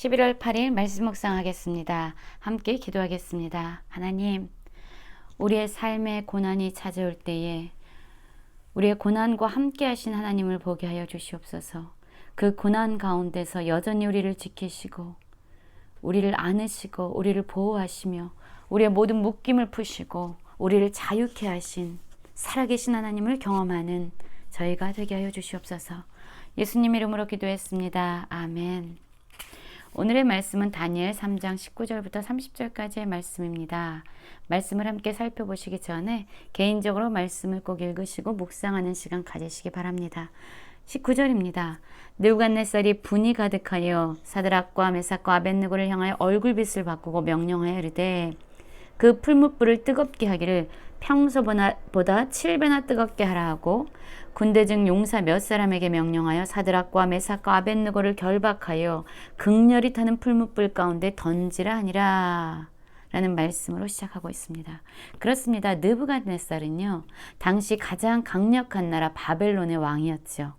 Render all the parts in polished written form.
11월 8일 말씀 묵상하겠습니다. 함께 기도하겠습니다. 하나님, 우리의 삶에 고난이 찾아올 때에 우리의 고난과 함께 하신 하나님을 보게 하여 주시옵소서. 그 고난 가운데서 여전히 우리를 지키시고 우리를 안으시고 우리를 보호하시며 우리의 모든 묶임을 푸시고 우리를 자유케 하신 살아계신 하나님을 경험하는 저희가 되게 하여 주시옵소서. 예수님 이름으로 기도했습니다. 아멘. 오늘의 말씀은 다니엘 3장 19절부터 30절까지의 말씀입니다. 말씀을 함께 살펴보시기 전에 개인적으로 말씀을 꼭 읽으시고 묵상하는 시간 가지시기 바랍니다. 19절입니다. 느부갓네살이 분이 가득하여 사드락과 메삭과 아벳느고를 향하여 얼굴빛을 바꾸고 명령하여 이르되 그 풀무불을 뜨겁게 하기를 평소보다 7배나 뜨겁게 하라 하고 군대 중 용사 몇 사람에게 명령하여 사드락과 메삭과 아벳느고를 결박하여 극렬히 타는 풀무불 가운데 던지라 하니라 라는 말씀으로 시작하고 있습니다. 그렇습니다. 느부갓네살은요, 당시 가장 강력한 나라 바벨론의 왕이었죠.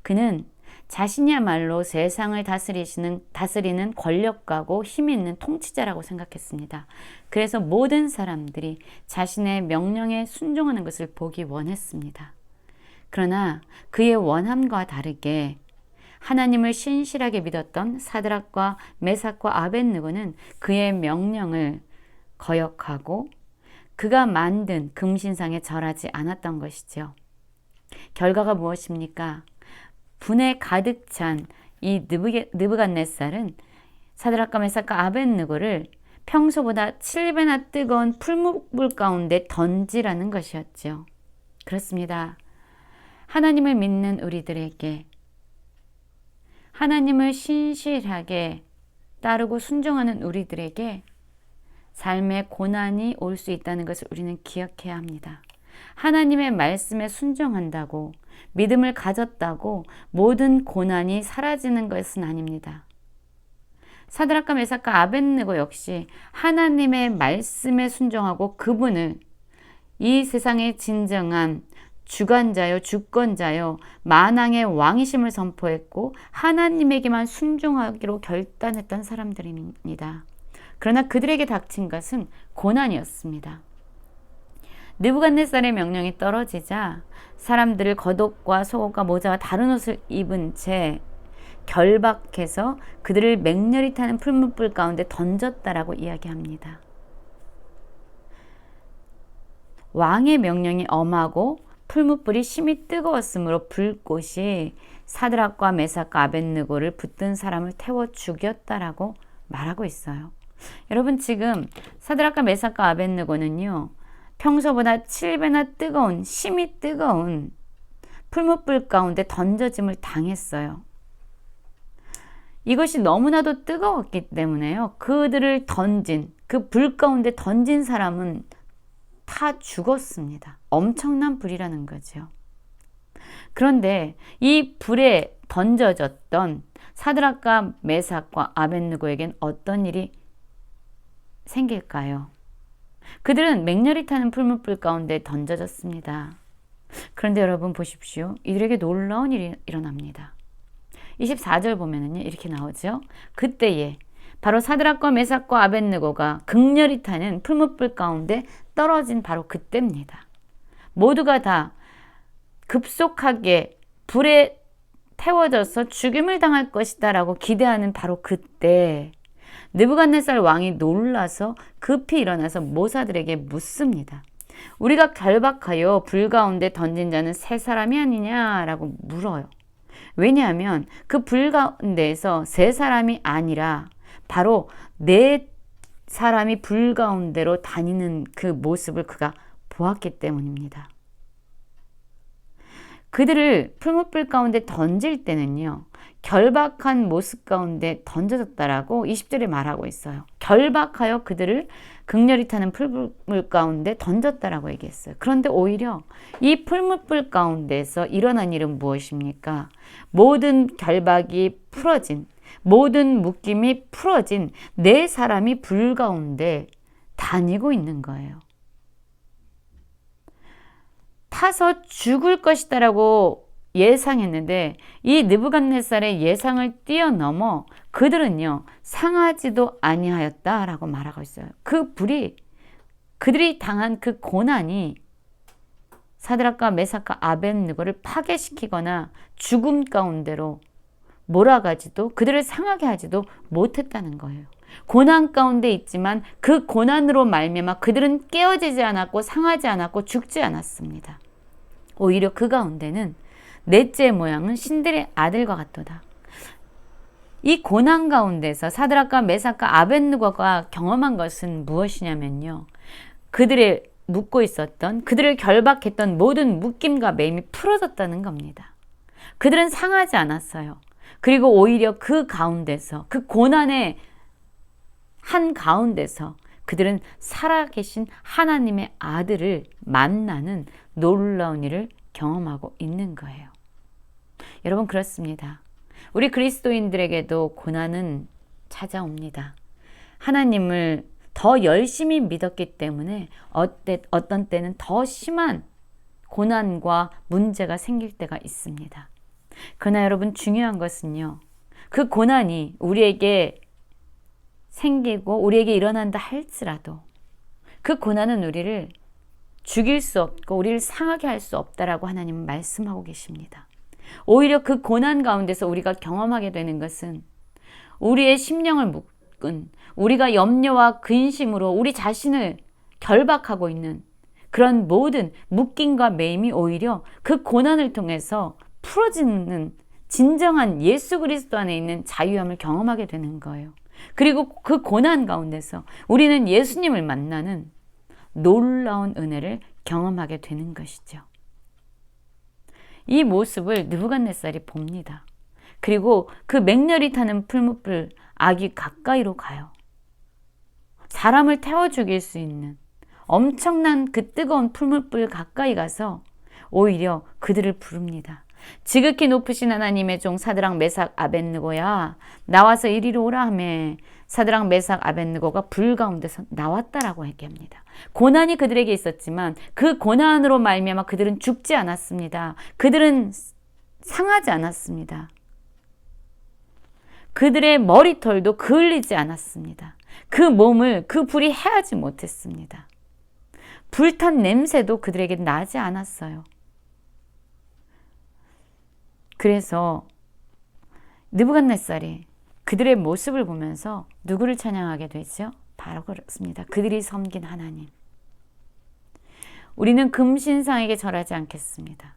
그는 자신이야말로 세상을 다스리는 권력가고 힘 있는 통치자라고 생각했습니다. 그래서 모든 사람들이 자신의 명령에 순종하는 것을 보기 원했습니다. 그러나 그의 원함과 다르게 하나님을 신실하게 믿었던 사드락과 메삭과 아벳느고는 그의 명령을 거역하고 그가 만든 금신상에 절하지 않았던 것이죠. 결과가 무엇입니까? 분에 가득 찬 이 느부갓네살은 사드락과 메삭과 아벳느고를 평소보다 7배나 뜨거운 풀무불 가운데 던지라는 것이었죠. 그렇습니다. 하나님을 믿는 우리들에게, 하나님을 신실하게 따르고 순종하는 우리들에게 삶의 고난이 올 수 있다는 것을 우리는 기억해야 합니다. 하나님의 말씀에 순종한다고, 믿음을 가졌다고 모든 고난이 사라지는 것은 아닙니다. 사드락과 메삭과 아벳느고 역시 하나님의 말씀에 순종하고 그분을 이 세상의 진정한 주관자요, 주권자요, 만왕의 왕이심을 선포했고 하나님에게만 순종하기로 결단했던 사람들입니다. 그러나 그들에게 닥친 것은 고난이었습니다. 느부갓네살의 명령이 떨어지자 사람들을 겉옷과 속옷과 모자와 다른 옷을 입은 채 결박해서 그들을 맹렬히 타는 풀무불 가운데 던졌다라고 이야기합니다. 왕의 명령이 엄하고 풀무불이 심히 뜨거웠으므로 불꽃이 사드락과 메삭과 아벳느고를 붙든 사람을 태워 죽였다라고 말하고 있어요. 여러분, 지금 사드락과 메삭과 아벳느고는요, 평소보다 7배나 뜨거운, 심히 뜨거운 풀무불 가운데 던져짐을 당했어요. 이것이 너무나도 뜨거웠기 때문에요, 그들을 던진, 그 불 가운데 던진 사람은 다 죽었습니다. 엄청난 불이라는 거죠. 그런데 이 불에 던져졌던 사드락과 메삭과 아벳느고에겐 어떤 일이 생길까요? 그들은 맹렬히 타는 풀무불 가운데 던져졌습니다. 그런데 여러분 보십시오. 이들에게 놀라운 일이 일어납니다. 24절 보면은요, 이렇게 나오죠. 그때에 바로 사드락과 메삭과 아벳느고가 극렬히 타는 풀무불 가운데 떨어진 바로 그때입니다. 모두가 다 급속하게 불에 태워져서 죽임을 당할 것이다 라고 기대하는 바로 그때 느부갓네살 왕이 놀라서 급히 일어나서 모사들에게 묻습니다. 우리가 결박하여 불 가운데 던진 자는 세 사람이 아니냐라고 물어요. 왜냐하면 그 불 가운데에서 세 사람이 아니라 바로 네 사람이 불 가운데로 다니는 그 모습을 그가 보았기 때문입니다. 그들을 풀무불 가운데 던질 때는요, 결박한 모습 가운데 던져졌다라고 20절에 말하고 있어요. 결박하여 그들을 극렬히 타는 풀무불 가운데 던졌다라고 얘기했어요. 그런데 오히려 이 풀무불 가운데서 일어난 일은 무엇입니까? 모든 결박이 풀어진, 모든 묶임이 풀어진 네 사람이 불 가운데 다니고 있는 거예요. 타서 죽을 것이다라고 예상했는데 이 느부갓네살의 예상을 뛰어넘어 그들은요 상하지도 아니하였다라고 말하고 있어요. 그 불이 그들이 당한 그 고난이 사드락과 메삭과 아벳느고를 파괴시키거나 죽음 가운데로 몰아가지도 그들을 상하게 하지도 못했다는 거예요. 고난 가운데 있지만 그 고난으로 말미암아 그들은 깨어지지 않았고 상하지 않았고 죽지 않았습니다. 오히려 그 가운데는 넷째 모양은 신들의 아들과 같도다. 이 고난 가운데서 사드락과 메삭과 아벳느고가 경험한 것은 무엇이냐면요. 그들의 묶고 있었던, 그들을 결박했던 모든 묶임과 매임이 풀어졌다는 겁니다. 그들은 상하지 않았어요. 그리고 오히려 그 가운데서, 그 고난의 한 가운데서 그들은 살아계신 하나님의 아들을 만나는 놀라운 일을 경험하고 있는 거예요. 여러분, 그렇습니다. 우리 그리스도인들에게도 고난은 찾아옵니다. 하나님을 더 열심히 믿었기 때문에 어떤 때는 더 심한 고난과 문제가 생길 때가 있습니다. 그러나 여러분, 중요한 것은요, 그 고난이 우리에게 생기고 우리에게 일어난다 할지라도 그 고난은 우리를 죽일 수 없고 우리를 상하게 할 수 없다라고 하나님은 말씀하고 계십니다. 오히려 그 고난 가운데서 우리가 경험하게 되는 것은 우리의 심령을 묶은, 우리가 염려와 근심으로 우리 자신을 결박하고 있는 그런 모든 묶임과 매임이 오히려 그 고난을 통해서 풀어지는 진정한 예수 그리스도 안에 있는 자유함을 경험하게 되는 거예요. 그리고 그 고난 가운데서 우리는 예수님을 만나는 놀라운 은혜를 경험하게 되는 것이죠. 이 모습을 느부갓네살이 봅니다. 그리고 그 맹렬히 타는 풀무불 악이 가까이로 가요. 사람을 태워 죽일 수 있는 엄청난 그 뜨거운 풀무불 가까이 가서 오히려 그들을 부릅니다. 지극히 높으신 하나님의 종 사드락 메삭 아벳느고야, 나와서 이리로 오라 하매 사드락 메삭 아벳느고가 불 가운데서 나왔다라고 얘기합니다. 고난이 그들에게 있었지만 그 고난으로 말미암아 그들은 죽지 않았습니다. 그들은 상하지 않았습니다. 그들의 머리털도 그을리지 않았습니다. 그 몸을 그 불이 해하지 못했습니다. 불탄 냄새도 그들에게 나지 않았어요. 그래서 느부갓네살이 그들의 모습을 보면서 누구를 찬양하게 되죠? 바로 그렇습니다. 그들이 섬긴 하나님. 우리는 금신상에게 절하지 않겠습니다.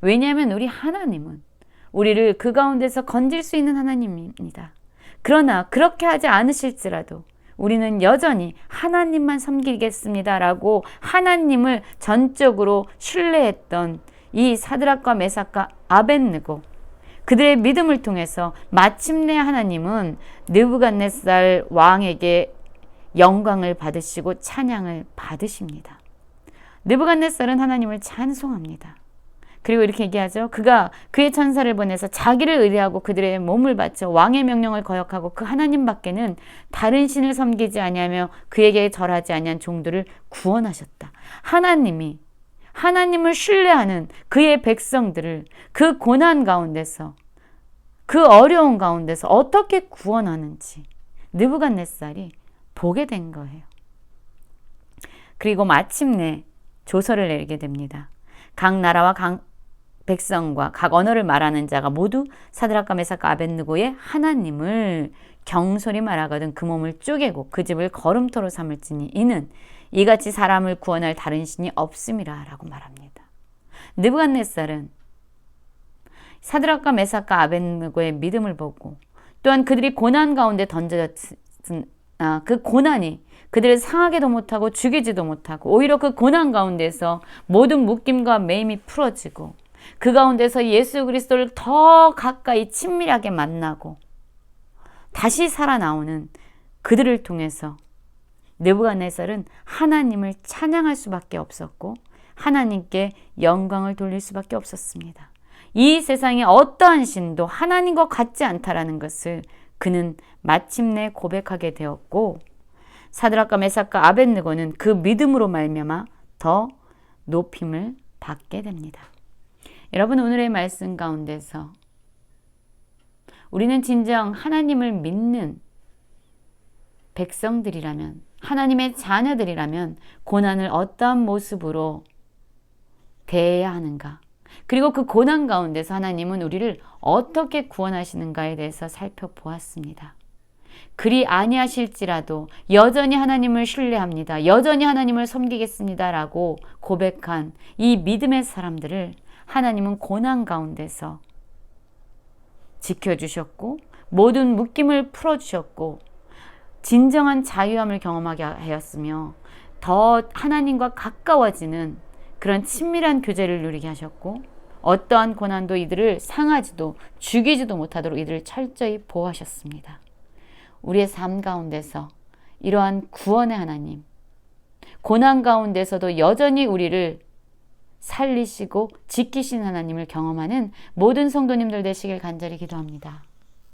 왜냐하면 우리 하나님은 우리를 그 가운데서 건질 수 있는 하나님입니다. 그러나 그렇게 하지 않으실지라도 우리는 여전히 하나님만 섬기겠습니다라고 하나님을 전적으로 신뢰했던 이 사드락과 메삭과 아벳느고, 그들의 믿음을 통해서 마침내 하나님은 느부갓네살 왕에게 영광을 받으시고 찬양을 받으십니다. 느부갓네살은 하나님을 찬송합니다. 그리고 이렇게 얘기하죠. 그가 그의 천사를 보내서 자기를 의뢰하고 그들의 몸을 바쳐 왕의 명령을 거역하고 그 하나님 밖에는 다른 신을 섬기지 아니하며 그에게 절하지 아니한 종들을 구원하셨다. 하나님이 하나님을 신뢰하는 그의 백성들을 그 고난 가운데서, 그 어려운 가운데서 어떻게 구원하는지 느부갓네살이 보게 된 거예요. 그리고 마침내 조서를 내리게 됩니다. 각 나라와 각 백성과 각 언어를 말하는 자가 모두 사드락과 메삭과 아벳느고의 하나님을 경솔히 말하거든 그 몸을 쪼개고 그 집을 거름토로 삼을지니 이는 이같이 사람을 구원할 다른 신이 없음이라 라고 말합니다. 느부갓네살은 사드락과 메삭과 아벳느고의 믿음을 보고 또한 그들이 고난 가운데 던져졌은 그 고난이 그들을 상하게도 못하고 죽이지도 못하고 오히려 그 고난 가운데서 모든 묶임과 매임이 풀어지고 그 가운데서 예수 그리스도를 더 가까이 친밀하게 만나고 다시 살아나오는 그들을 통해서 느부갓네살은 하나님을 찬양할 수밖에 없었고 하나님께 영광을 돌릴 수밖에 없었습니다. 이 세상에 어떠한 신도 하나님과 같지 않다라는 것을 그는 마침내 고백하게 되었고 사드락과 메삭과 아벳느고는 그 믿음으로 말미암아 더 높임을 받게 됩니다. 여러분, 오늘의 말씀 가운데서 우리는 진정 하나님을 믿는 백성들이라면, 하나님의 자녀들이라면 고난을 어떠한 모습으로 대해야 하는가? 그리고 그 고난 가운데서 하나님은 우리를 어떻게 구원하시는가에 대해서 살펴보았습니다. 그리 아니하실지라도 여전히 하나님을 신뢰합니다. 여전히 하나님을 섬기겠습니다. 라고 고백한 이 믿음의 사람들을 하나님은 고난 가운데서 지켜주셨고 모든 묶임을 풀어주셨고 진정한 자유함을 경험하게 하였으며 더 하나님과 가까워지는 그런 친밀한 교제를 누리게 하셨고 어떠한 고난도 이들을 상하지도 죽이지도 못하도록 이들을 철저히 보호하셨습니다. 우리의 삶 가운데서 이러한 구원의 하나님, 고난 가운데서도 여전히 우리를 살리시고 지키신 하나님을 경험하는 모든 성도님들 되시길 간절히 기도합니다.